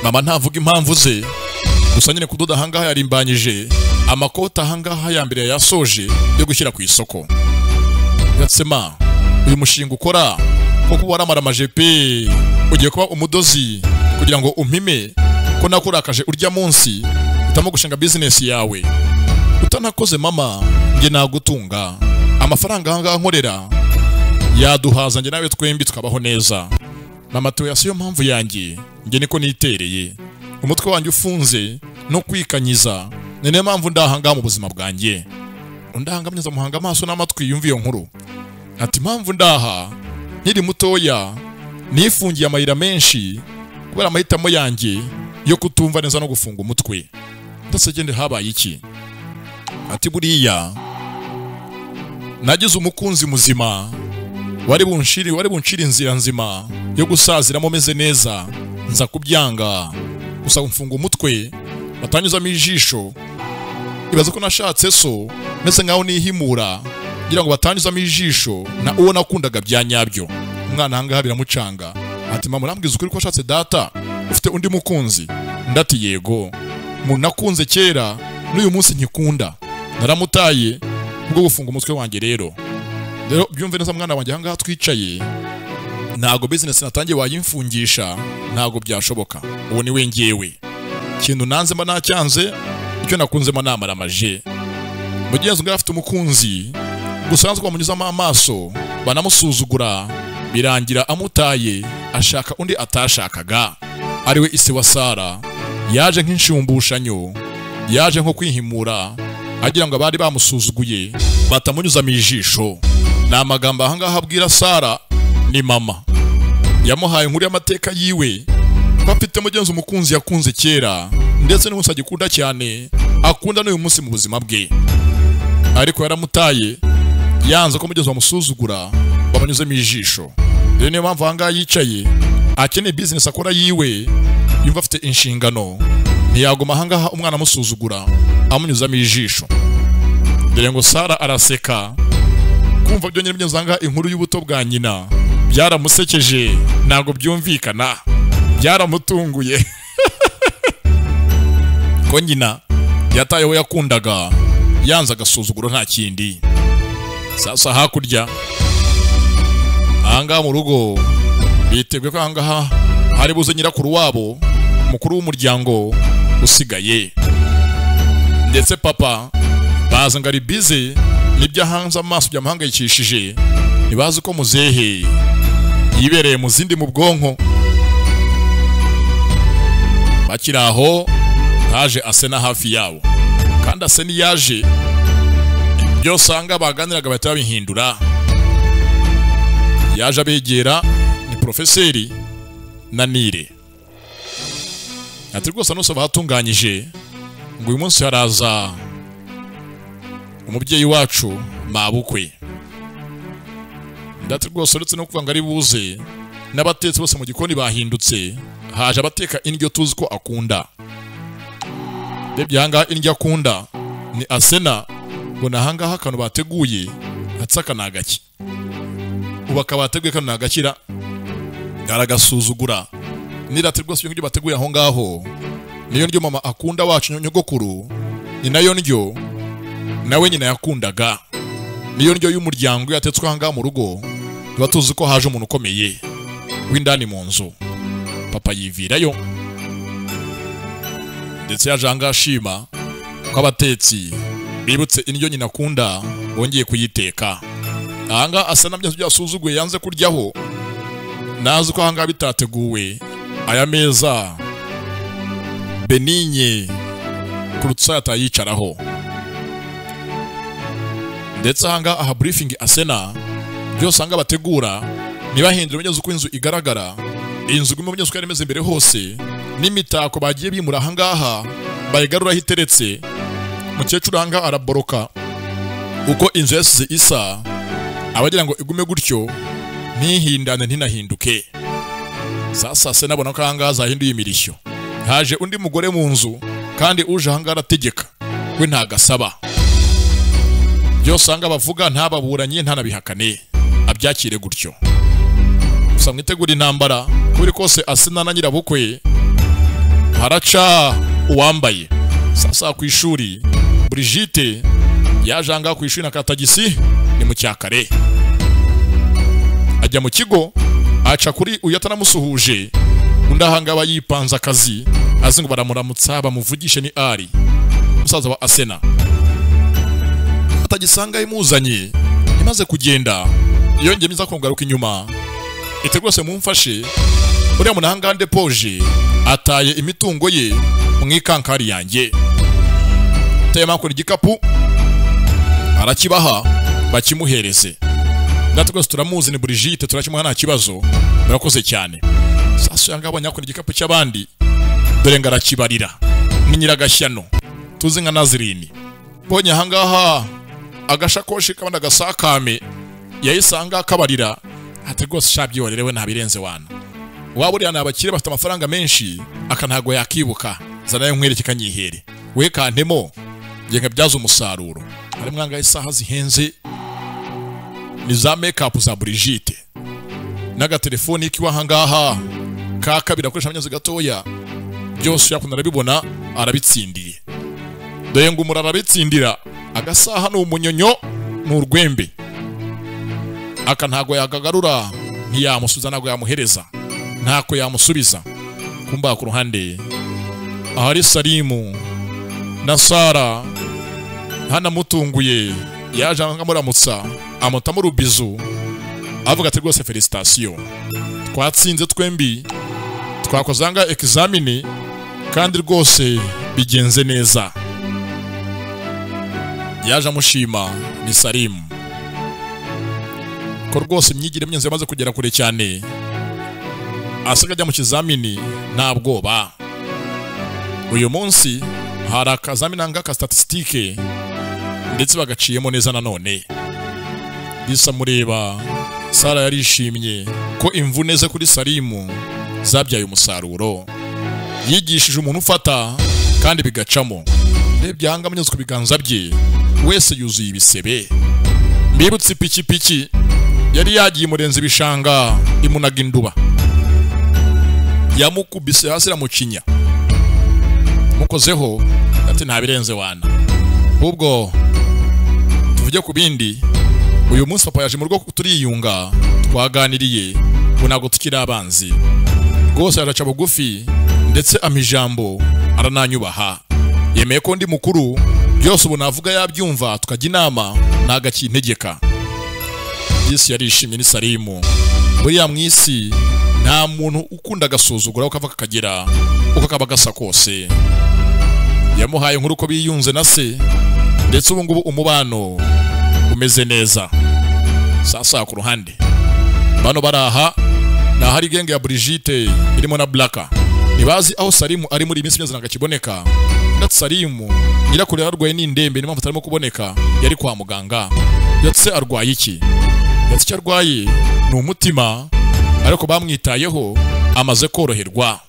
Mama ntavuga impamvu ze gusa nyine kudoda hangaha yarimbanyije amakota hangaha ya mbere yasoje yo gushyira ku isoko. Gatsema uyu mushinga ukora ko kuba waramara amajepe ugiye kuba umudozi kugira ngo umpime ko nakurakaje urya munsi utamo gushinga business yawe utanakoze mama nge nagutunga amafaranga hangaha nkorera yaduhaza nge nawe twembi tukabaho neza. Mama to yasiyo mpamvu yanjye nge niko nitereye umutwe wanjye ufunze no kwikanyiza nene mpamvu ndahanga mu buzima bwanjye. Undahangamyiza muhanga amaso n'amatwi yumva iyo nkuru ati mpamvu ndaha nkiri mutoya nifungiye amayira menshi kubera amahitamo yanjye yo kutumva neza no gufunga umutwe. Ndasegende habaye iki? Ati buriya nagize umukunzi muzima wari bunshiri inzira nzima yo gusaziramo meze neza nza kubyanga gusa mfunga umutwe batanyuzamo ijisho. Ibaza ko nashatse so mese nkaho nihimura ngira ngo batanyuzamo ijisho na uwo nakundaga bya nyabyo. Umwana hangaha biramucanga ati mama urambwiza ukuri ko ashatse data ufite undi mukunzi? Ndati yego umuntu nakunze kera n'uyu munsi nkikunda naramutaye ubwo gufunga umutwe wanjye. Rero byumve neza mwana wanjye hangaha twicaye ntago business natangiye wayimfungisha ntago byashoboka. Uwo ni we ngewe kintu nanze mba nacyanze icyo nakunze mba namara amaje. Mugenzi ngo afite umukunzi gusanzwe bamunyuzamo amaso banamusuzugura birangira amutaye ashaka undi atashakaga ariwe ise wa Sara. Yaje nk'inshumbushanyo yaje nko kwihimura agira ngo abari bamusuzuguye batamunyuzamo ijisho. Na amagambo ahangaha abwira Sara ni mama yamuhaye inkuru y'amateka yiwe ko afite mugenzi umukunzi yakunze kera ndetse n'umunsi agikunda cyane akunda n'uyu munsi mu buzima bwe, ariko yaramutaye yanze ko mugenzi bamusuzugura babanyuzemo ijisho. Rero niyo mpamvu ahangaha yicaye akeneye business akora yiwe yumva afite inshingano ntiyaguma ahangaha umwana amusuzugura amunyuzamo ijisho. Dore ngo Sara araseka kumva byo nyine mugenzi ahangaha inkuru y'ubuto bwa nyina byaramusekeje ntago byumvikana byaramutunguye ko nyina yatayeho yakundaga yanze agasuzuguro nta kindi. Sasa hakurya ahangaha mu rugo biteguye ko ahangaha hari buze nyirakuru wabo mukuru w'umuryango usigaye ndetse papa baza ngo ari bize nibyo hanze amaso byamuhangayikishije ntibazi ko muzehe yibereye mu zindi mu bwonko. Bakiri aho haje Asena hafi yawo kandi Asena yaje ibyo sanga baganiraga bahita babihindura. Yaje abegera ni profeseri Nanire ati rwose nose bahatunganyije ngo uyu munsi haraza umubyeyi wacu mabukwe. Ndati rwose uretse no kuvuga ngo ari buze n'abatetsi bose mu gikoni bahindutse haje abateka indyo tuzi ko akunda. Debye hangaha indyo akunda ni Asena ngo nahangaha akantu bateguye atsaka nagaki ubaka bateguye kano nagakira aragasuzugura. Nirati rwose ibyo bateguye aho ngaho niyo ndyo mama akunda wacu nyogokuru ni nayo ndyo nawe nyina yakundaga niyo ndyo y'umuryango yatetswe ahangaha mu rugo. Tuba tuzi ko haje umuntu ukomeye w'indani mu nzu. Papa yivirayo ndetse yaje ahangaha ashima ko abatetsi bibutse indyo nyina akunda bongeye kuyiteka. Ahangaha asa na byose byasuzuguye yanze kuryaho, nazi ko ahangaha bitateguwe aya meza Benigne kurutsa atayicaraho. Ndetse ahangaha aha briefing Asena byose ahangaha bategura ntibahindure uburyo uko inzu igaragara, inzu iguma uburyo uko yari imeze mbere hose, n'imitako bagiye bimura ahangaha bayigarura hiteretse. Mukecuru ahangaha araboroka uko inzu yasize isa, abagira ngo igume gutyo ntihindane ntinahinduke. Sasa se nabona ko ahangaha zahinduye imirishyo, haje undi mugore mu nzu kandi uje ahangaha arategeka, we ntagasaba. Byose ahangaha bavuga ntababuranye ntanabihakane, abyakire gutyo. Gusa mwitegura intambara kubiri kose Asena na nyirabukwe haraca uwambaye. Sasa ku ishuri Brigitte yaje ahangaha ku ishuri na katagisi ni mu cyakare, ajya mu kigo aca kuri uyu atanamusuhuje, undi ahangaha yipanze akazi azi ngo baramuramutsa bamuvugishe ni Ari musaza wa Asena. Atagisanga imuzanye imaze kugenda yongeye miza kongaruka inyuma, ite rwose mumfashe uriya muntu ahangaha ndepoje ataye imitungo ye mu ikankari yanjye. Tema kuri igikapu arakibaha bakimuhereze. Natwe turamuzi ni Brigitte, turakimuha nta kibazo, murakoze cyane. Sasa yanga abanya kuri igikapu cy'abandi dore ngarakibarira ni nyiragashyano tuzi nka Nazirini. Bonye ahangaha agashakoshi kabanda gasakame yayisanga kabarira, ati rwose shabyihorerewe ntabirenze wana. Waburiya nabakire bafite amafaranga menshi akantago yakibuka zanayo nkwereke kanyihere, we kantemo nge byaza umusaruro. Ari mwanga isaha zihenze ni za makeup za Brigitte, naga telefoni kiwa hangaha ka kabira akoresha abanyazi gatoya, byose yakunda arabibona arabitsindiye. Dore ngo umurara arabitsindira, agasaha no umunyonyo n'urwembe aka ntago yagagarura, ntiyamusubiza nago yamuhereza, ntako yamusubiza. Kumba ku ruhande ahari Salimu na Sara hana mutunguye yaje nkamuramutsa amutamo rubizu avuga ati rwose felicitation, twatsinze twembi, twakozanga examine kandi rwose bigenze neza. Yaje amushima ni Salimu ko rwose imyigire myenze yamaze kugera kure cyane, asaga ajya mu kizamini nta bwoba. Uyu munsi hari akazamini ngaka statistique ndetse bagaciyemo neza nanone. Bisa mureba Sara yarishimye ko imvune ze kuri Salimu zabyaye umusaruro, yigishije umuntu ufata kandi bigacamo. Rebye hanga munyuze ku biganza bye wese yuzuye ibisebe. Mbibutse ipikipiki yari yagiye murenze ibishanga imunaga induba, yamukubise hasi ramucinya, mukozeho ati ntabirenze wana. Ubwo tuvuge ku bindi, uyu munsi papa yaje mu rugo turiyunga, twaganiriye unago tukiri abanzi rwose. Araca bugufi ndetse amijambo arananyubaha, yemeye ko ndi mukuru, byose ubu navuga yabyumva tukajya inama nagakintegeka. Yesu yarishimye ni Salimu. Buriya mwisi nta muntu ukunda gasuzugura ukava kakagera uko kaba gasa kose. Yamuhaye nkuru ko biyunze na se, ndetse ubu ngubu umubano umeze neza. Sasa ku ruhande bano baraha na hari genge ya Brigitte irimo na Blaka, nibazi aho Salimu ari muri iminsi meze nagakiboneka. Ndetse Salimu nyirakure yararwaye n'indembe, nimpamvu atarimo kuboneka, yari kwa muganga. Yatse arwaye iki? Yatse icyo arwaye ni umutima, ariko bamwitayeho amaze koroherwa.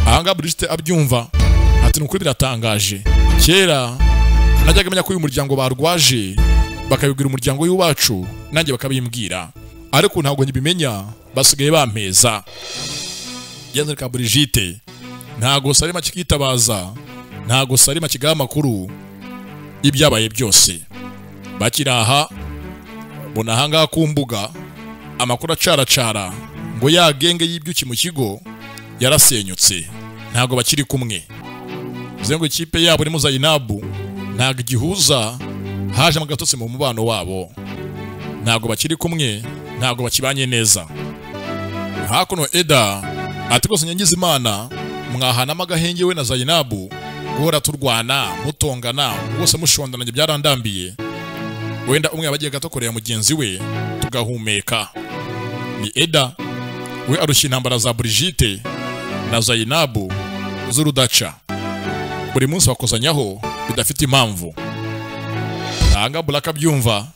Ahanga Brigitte abyumva ati nukuri biratangaje, kera najyaga menya ko uyu muryango barwaje bakabibwira umuryango w'iwacu nanjye bakabimbwira, ariko ntabwo nyibimenya basigaye bampeza. Yenze ka Brigitte ntago Salimu akitabaza, ntago Salimu akigaha amakuru ibyabaye byose. Bakiraha bona hanga ku mbuga amakuru acaracara ngo yagenge y'ibyuki mu kigo yarasenyutse, ntago bakiri kumwe. ngo ikipe yabo irimo Zainabu ntago igihuza, haje agatotsi mu mubano wabo, ntago bakiri kumwe, ntago bakibanye neza. Hakuno Eda ati rwose nyangiza Imana mwahanamo agahenge we na Zainabu, guhora turwana mutongana bose mushondana byarandambiye, wenda umwe yabagiye gatokorera mugenzi we tugahumeka. Ni Eda we arushya intambara za Brigitte na Zainabu z'urudaca, buri munsi bakozanyaho bidafite impamvu. Nanga Blaka byumva,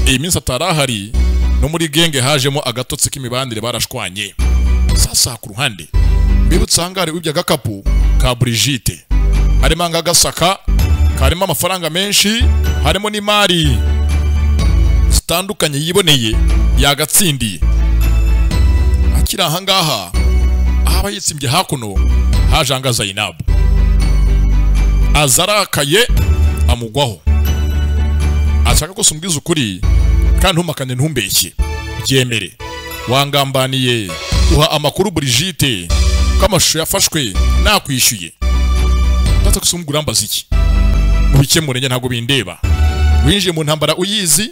iyi minsi atarahari no muri genge hajemo agatotsi k'imibandire barashwanye. Sasa ku ruhande bibutsa hangare w'ibya gakapu ka Brigitte, harimo agasaka karimo amafaranga menshi, harimo n'imari zitandukanye yiboneye yagatsindiye. Akiri ahangaha aba yitsimbye hakuno hajanga Zainabu, azarakaye amugwaho, ashaka ko sumbwiza ukuri kandi ntumakane ntumbeshye, byemere wangambaniye uha amakuru Brigitte ko amashusho yafashwe nakwishyuye. Ndetse kusumbura mbaza iki mubikemure njye ntago bindeba. Winjiye mu ntambara uyizi,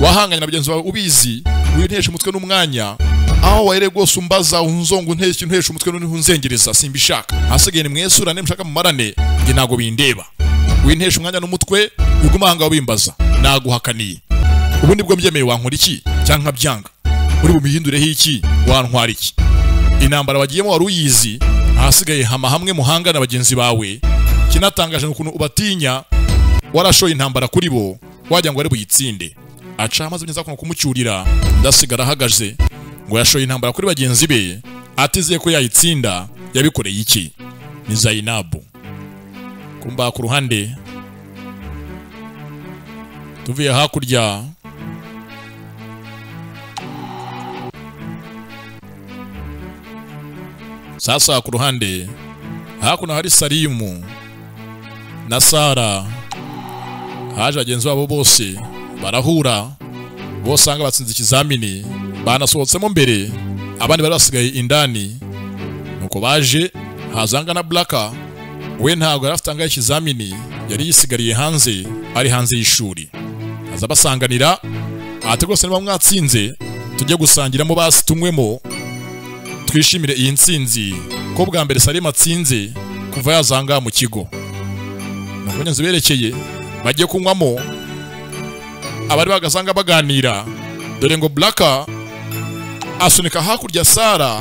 wahanganye na bagenzi bawe ubizi, wintesha umutwe n'umwanya, aho waire rwose umbaza unzongo ntesha umutwe n'unzengereza simbishaka. Hasigaye ni mwesura nemshaka mumarane njye ntago bindeba. Wintesha umwanya n'umutwe uguma hanga wimbaza naguhakaniye. Ubundi bwo mbyemeye wankora iki cyangwa byanga, uri bumihindure iki wantwara iki? Intambara wagiyemo wari uyizi, hasigaye hama hamwe muhanga na bagenzi bawe. Kinatangaje n'ukuntu ubatinya warashoye intambara kuri bo wajya ngo ari buyitsinde. Aca amaze neza ko kumucyurira ndasigara hagaje ngo yashoye intambara kuri bagenzi be, atizeye ko yayitsinda. Yabikoreye iki? Ni Zainabu. Kumba ku ruhande tuviye hakurya sasa ku ruhande hakuno hari Salimu na Sara, haje bagenzi babo bose barahura, bose anga batsinze ikizamini banasohotsemo mbere, abandi bari basigaye indani. Nuko baje hazanga na Blaka, we ntago yarafitanga ikizamini, yari yisigariye hanze, ari hanze y'ishuri. Aza basanganira ati rwose niba mwatsinze tujye gusangiramo basi tumwemo twishimire iyi ntsinzi ko bwa mbere Salimu atsinze kuva yazanga mu kigo. Nakonyanze berekeye bagiye kunywamo, abari bagasanga baganira, dore ngo Blaka asunika hakurya Sara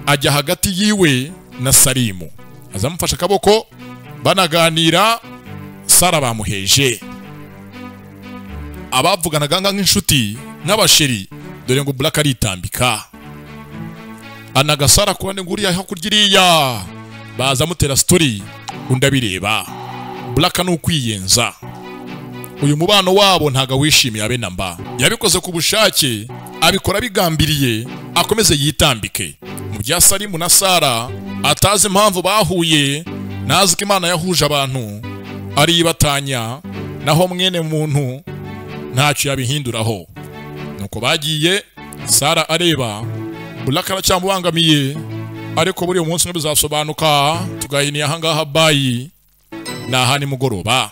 ajya hagati yiwe na Salimu, azamufasha akaboko banaganira. Sara bamuheje, abavugana ganga nk'inshuti n'abasheri, dore ngo Blaka aritambika anagasara kurane nguriya hakurya iriya, baza mutera story undabireba. Blaka n'ukwiyenza, uyu mubano wabo ntaga wishimiye abe namba, yabikoze ku bushake, abikora bigambiriye akomeze yitambike. Mu bya Salimu na Sara atazi impamvu bahuye, nazi ko Imana yahuje abantu ari ibatanya, naho mwene muntu ntacyo yabihinduraho. Nuko bagiye, Sara areba Blaka aracyamubangamiye, ariko buri munsi bizasobanuka. Tugahiniye ahangaha bayi na hani mugoroba.